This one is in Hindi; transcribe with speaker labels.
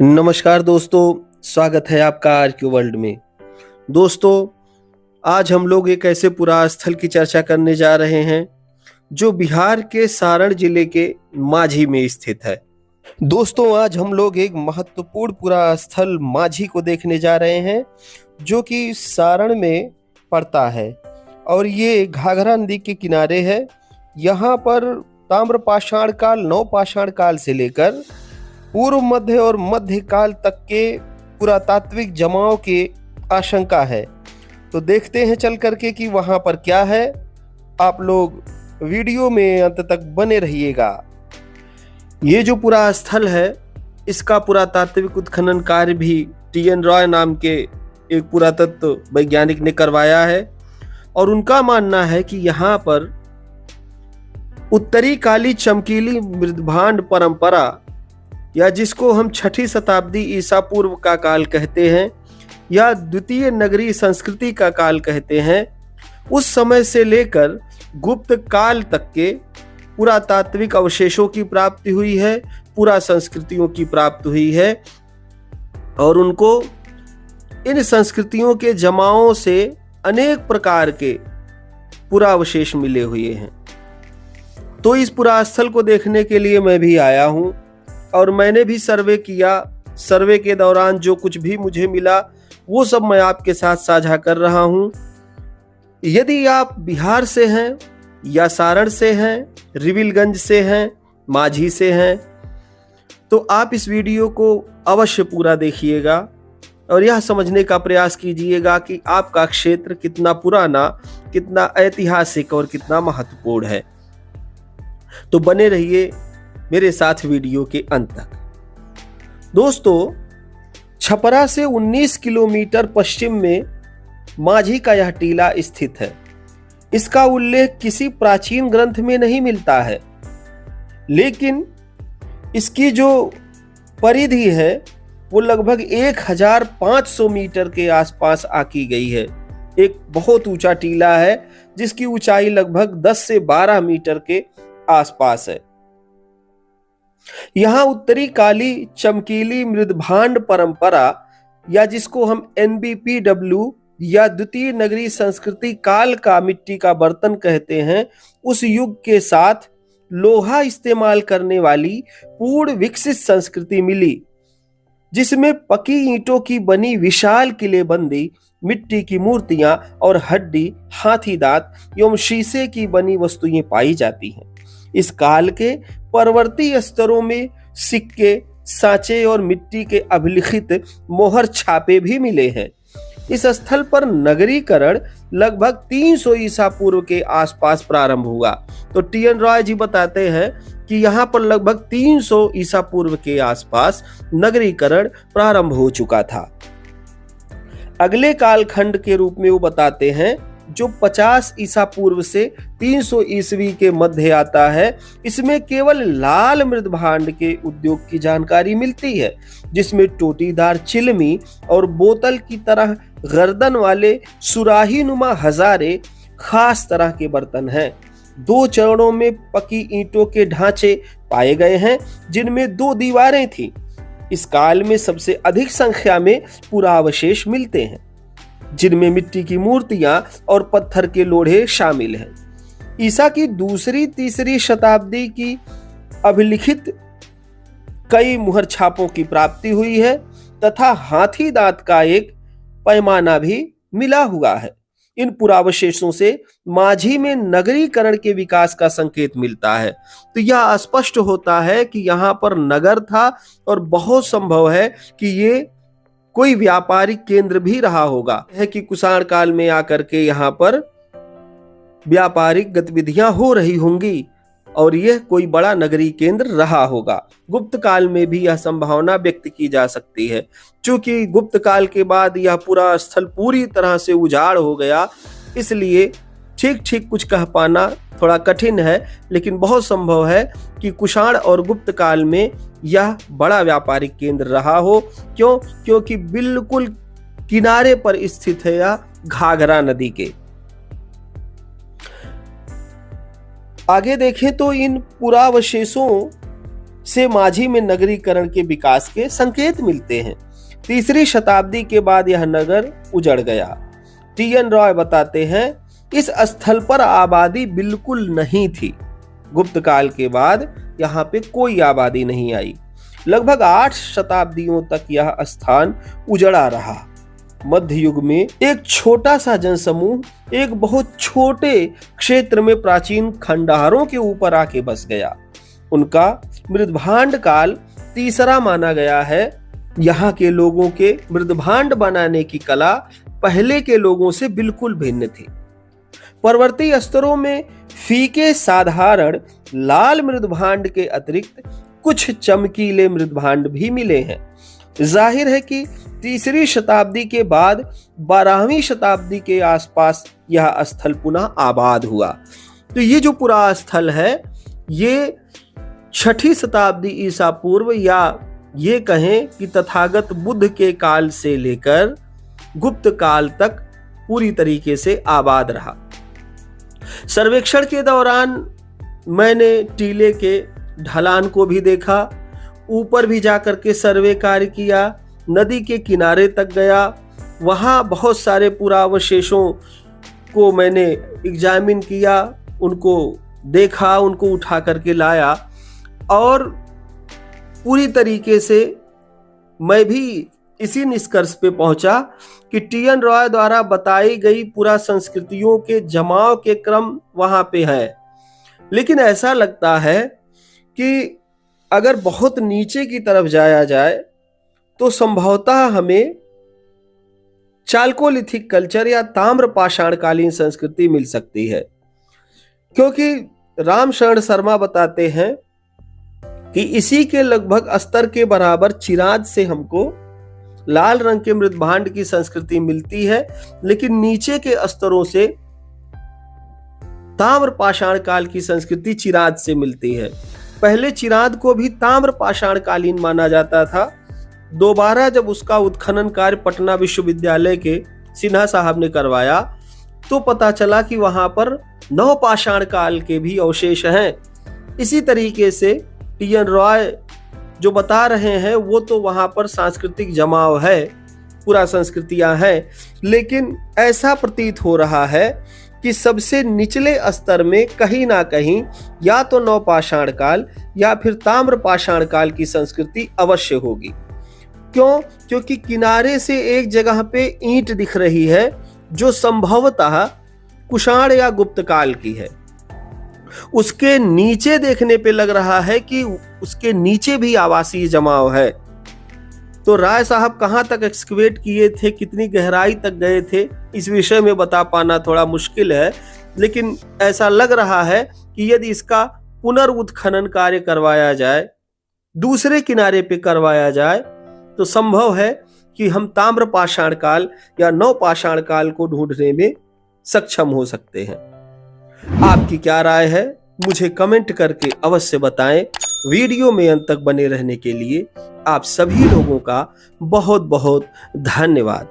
Speaker 1: नमस्कार दोस्तों, स्वागत है आपका आरक्यू वर्ल्ड में। दोस्तों, आज हम लोग एक ऐसे पुरास्थल की चर्चा करने जा रहे हैं जो बिहार के सारण जिले के माझी में स्थित है। दोस्तों, आज हम लोग एक महत्वपूर्ण पुरास्थल माझी को देखने जा रहे हैं जो कि सारण में पड़ता है और ये घाघरा नदी के किनारे है। यहाँ पर ताम्रपाषाण काल, नवपाषाण काल से लेकर पूर्व मध्य और मध्य काल तक के पुरातात्विक जमाव की आशंका है। तो देखते हैं चल करके कि वहाँ पर क्या है। आप लोग वीडियो में अंत तक बने रहिएगा। ये जो पुरास्थल है, इसका पुरातात्विक उत्खनन कार्य भी टी.एन. रॉय नाम के एक पुरातत्व वैज्ञानिक ने करवाया है और उनका मानना है कि यहाँ पर उत्तरी काली चमकीली मृदभांड परंपरा, या जिसको हम 6ठी शताब्दी ईसा पूर्व का काल कहते हैं या द्वितीय नगरी संस्कृति का काल कहते हैं, उस समय से लेकर गुप्त काल तक के पुरातात्विक अवशेषों की प्राप्ति हुई है, पुरा संस्कृतियों की प्राप्ति हुई है और उनको इन संस्कृतियों के जमाओं से अनेक प्रकार के पुरावशेष मिले हुए हैं। तो इस पुरास्थल को देखने के लिए मैं भी आया हूँ और मैंने भी सर्वे किया। सर्वे के दौरान जो कुछ भी मुझे मिला वो सब मैं आपके साथ साझा कर रहा हूँ। यदि आप बिहार से हैं या सारण से हैं, रिविलगंज से हैं, माझी से हैं, तो आप इस वीडियो को अवश्य पूरा देखिएगा और यह समझने का प्रयास कीजिएगा कि आपका क्षेत्र कितना पुराना, कितना ऐतिहासिक और कितना महत्वपूर्ण है। तो बने रहिए मेरे साथ वीडियो के अंत तक। दोस्तों, छपरा से 19 किलोमीटर पश्चिम में माझी का यह टीला स्थित है। इसका उल्लेख किसी प्राचीन ग्रंथ में नहीं मिलता है, लेकिन इसकी जो परिधि है वो लगभग 1500 मीटर के आसपास आकी गई है। एक बहुत ऊंचा टीला है जिसकी ऊंचाई लगभग 10 से 12 मीटर के आसपास है। यहाँ उत्तरी काली चमकीली मृदभांड परंपरा, या जिसको हम NBPW या द्वितीय नगरी संस्कृति काल का मिट्टी का बर्तन कहते हैं, उस युग के साथ लोहा इस्तेमाल करने वाली पूर्ण विकसित संस्कृति मिली, जिसमें पकी ईंटों की बनी विशाल किलेबंदी, मिट्टी की मूर्तियां और हड्डी, हाथी दांत एवं शीशे की बनी वस्तुएं पाई जाती हैं। इस काल के परवर्ती स्तरों में सिक्के, सांचे और मिट्टी के अभिलिखित मोहर छापे भी मिले हैं। इस स्थल पर नगरीकरण लगभग 300 ईसा पूर्व के आसपास प्रारंभ हुआ। तो टी.एन. रॉय जी बताते हैं कि यहाँ पर लगभग 300 ईसा पूर्व के आसपास नगरीकरण प्रारंभ हो चुका था। अगले कालखंड के रूप में वो बताते हैं जो 50 ईसा पूर्व से 300 ईस्वी के मध्य आता है। इसमें केवल लाल मृदभांड के उद्योग की जानकारी मिलती है, जिसमें टोटीदार चिलमी और बोतल की तरह गर्दन वाले सुराही नुमा हजारे खास तरह के बर्तन हैं। 2 चरणों में पकी ईंटों के ढांचे पाए गए हैं, जिनमें 2 दीवारें थीं। इस काल में सबसे अधिक संख्या में पुरावशेष मिलते हैं, जिनमें मिट्टी की मूर्तियां और पत्थर के लोढ़े शामिल हैं। ईसा की 2री-3री शताब्दी की अभिलिखित कई मुहर छापों की प्राप्ति हुई है तथा हाथी दांत का एक पैमाना भी मिला हुआ है। इन पुरावशेषों से माझी में नगरीकरण के विकास का संकेत मिलता है। तो यह स्पष्ट होता है कि यहाँ पर नगर था और बहुत संभव है कि ये कोई व्यापारिक केंद्र भी रहा होगा, है कि कुषाण काल में आकर के यहाँ पर व्यापारिक गतिविधियां हो रही होंगी और यह कोई बड़ा नगरीय केंद्र रहा होगा। गुप्त काल में भी यह संभावना व्यक्त की जा सकती है। चूंकि गुप्त काल के बाद यह पूरा स्थल पूरी तरह से उजाड़ हो गया, इसलिए ठीक कुछ कह पाना थोड़ा कठिन है, लेकिन बहुत संभव है कि कुषाण और गुप्त काल में यह बड़ा व्यापारिक केंद्र रहा हो। क्योंकि बिल्कुल किनारे पर स्थित है यह घाघरा नदी के। आगे देखें तो इन पुरावशेषों से माझी में नगरीकरण के विकास के संकेत मिलते हैं। 3री शताब्दी के बाद यह नगर उजड़ गया। टी.एन. रॉय बताते हैं, इस स्थल पर आबादी बिल्कुल नहीं थी। गुप्त काल के बाद यहाँ पे कोई आबादी नहीं आई। लगभग 8 शताब्दियों तक यह स्थान उजड़ा रहा। मध्य युग में एक छोटा सा जनसमूह एक बहुत छोटे क्षेत्र में प्राचीन खंडहरों के ऊपर आके बस गया। उनका मृदभांड काल 3रा माना गया है। यहाँ के लोगों के मृदभांड बनाने की कला पहले के लोगों से बिल्कुल भिन्न थी। परवर्ती स्तरों में फीके साधारण लाल मृदभांड के अतिरिक्त कुछ चमकीले मृदभांड भी मिले हैं। जाहिर है कि 3री शताब्दी के बाद 12वीं शताब्दी के आसपास यह स्थल पुनः आबाद हुआ। तो ये जो पूरा स्थल है ये 6ठी शताब्दी ईसा पूर्व या ये कहें कि तथागत बुद्ध के काल से लेकर गुप्त काल तक पूरी तरीके से आबाद रहा। सर्वेक्षण के दौरान मैंने टीले के ढलान को भी देखा, ऊपर भी जाकर के सर्वे कार्य किया, नदी के किनारे तक गया, वहाँ बहुत सारे पुरावशेषों को मैंने एग्जामिन किया, उनको देखा, उनको उठा करके लाया और पूरी तरीके से मैं भी इसी निष्कर्ष पे पहुंचा कि टी.एन. रॉय द्वारा बताई गई पूरा संस्कृतियों के जमाव के क्रम वहां पे है। लेकिन ऐसा लगता है कि अगर बहुत नीचे की तरफ जाया जाए तो संभवतः हमें चाल्कोलिथिक कल्चर या ताम्र पाषाणकालीन संस्कृति मिल सकती है, क्योंकि राम शरण शर्मा बताते हैं कि इसी के लगभग स्तर के बराबर चिराद से हमको लाल रंग के मृदभांड की संस्कृति मिलती है, लेकिन नीचे के स्तरों से ताम्र पाषाण काल की संस्कृति चिराद से मिलती है। पहले चिराद को भी ताम्र पाषाण कालीन माना जाता था। दोबारा जब उसका उत्खनन कार्य पटना विश्वविद्यालय के सिन्हा साहब ने करवाया तो पता चला कि वहां पर नव पाषाण काल के भी अवशेष हैं। इसी तरीके से टी.एन. रॉय जो बता रहे हैं वो तो वहां पर सांस्कृतिक जमाव है, पूरा संस्कृतियां हैं, लेकिन ऐसा प्रतीत हो रहा है कि सबसे निचले स्तर में कहीं ना कहीं या तो नवपाषाण काल या फिर ताम्र पाषाण काल की संस्कृति अवश्य होगी। क्यों? क्योंकि किनारे से एक जगह पे ईंट दिख रही है जो संभवतः कुषाण या गुप्त काल की है। उसके नीचे देखने पे लग रहा है कि उसके नीचे भी आवासीय जमाव है। तो राय साहब कहां तक एक्सकवेट किए थे, कितनी गहराई तक गए थे, इस विषय में बता पाना थोड़ा मुश्किल है, लेकिन ऐसा लग रहा है कि यदि इसका पुनर्उत्खनन कार्य करवाया जाए, दूसरे किनारे पे करवाया जाए, तो संभव है कि हम ताम्र पाषाण काल या नव पाषाण काल को ढूंढने में सक्षम हो सकते हैं। आपकी क्या राय है मुझे कमेंट करके अवश्य बताएं। वीडियो में अंत तक बने रहने के लिए आप सभी लोगों का बहुत बहुत धन्यवाद।